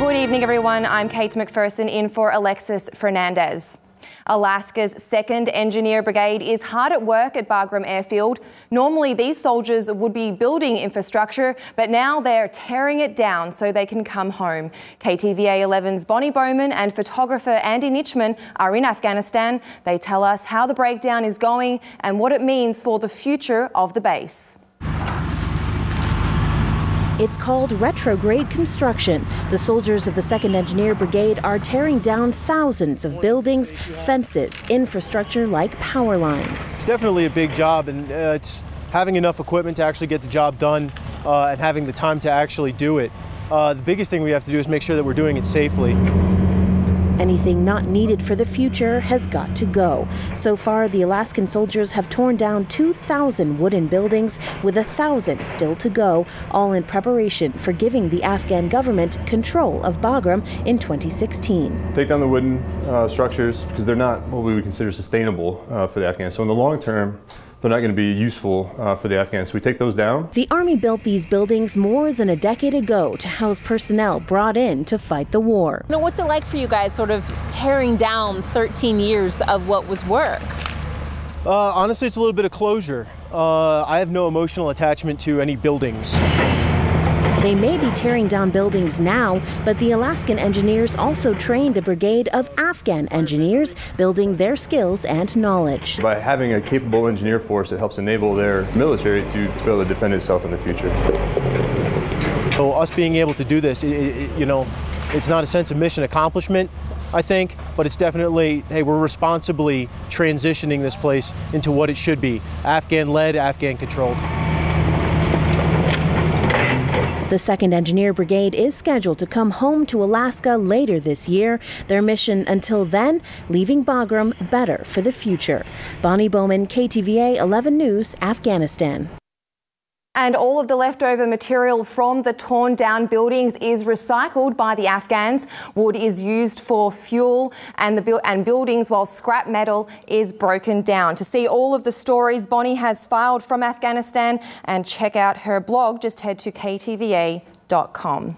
Good evening, everyone. I'm Kate McPherson in for Alexis Fernandez. Alaska's 2nd Engineer Brigade is hard at work at Bagram Air Field. Normally, these soldiers would be building infrastructure, but now they're tearing it down so they can come home. KTVA 11's Bonnie Bowman and photographer Andy Nichman are in Afghanistan. They tell us how the breakdown is going and what it means for the future of the base. It's called retrograde construction. The soldiers of the 2nd Engineer Brigade are tearing down thousands of buildings, fences, infrastructure like power lines. It's definitely a big job, and it's having enough equipment to actually get the job done and having the time to actually do it. The biggest thing we have to do is make sure that we're doing it safely. Anything not needed for the future has got to go. So far, the Alaskan soldiers have torn down 2,000 wooden buildings, with 1,000 still to go, all in preparation for giving the Afghan government control of Bagram in 2016. Take down the wooden structures because they're not what we would consider sustainable for the Afghans. So in the long term, they're not going to be useful for the Afghans. So we take those down. The Army built these buildings more than a decade ago to house personnel brought in to fight the war. Now, what's it like for you guys sort of tearing down 13 years of what was work? Honestly, it's a little bit of closure. I have no emotional attachment to any buildings. They may be tearing down buildings now, but the Alaskan engineers also trained a brigade of Afghan engineers, building their skills and knowledge. By having a capable engineer force, it helps enable their military to be able to defend itself in the future. So us being able to do this, it's not a sense of mission accomplishment, I think, but it's definitely, hey, we're responsibly transitioning this place into what it should be, Afghan-led, Afghan-controlled. The 2nd Engineer Brigade is scheduled to come home to Alaska later this year. Their mission until then, leaving Bagram better for the future. Bonnie Bowman, KTVA 11 News, Afghanistan. And all of the leftover material from the torn down buildings is recycled by the Afghans. Wood is used for fuel and buildings, while scrap metal is broken down. To see all of the stories Bonnie has filed from Afghanistan and check out her blog, just head to ktva.com.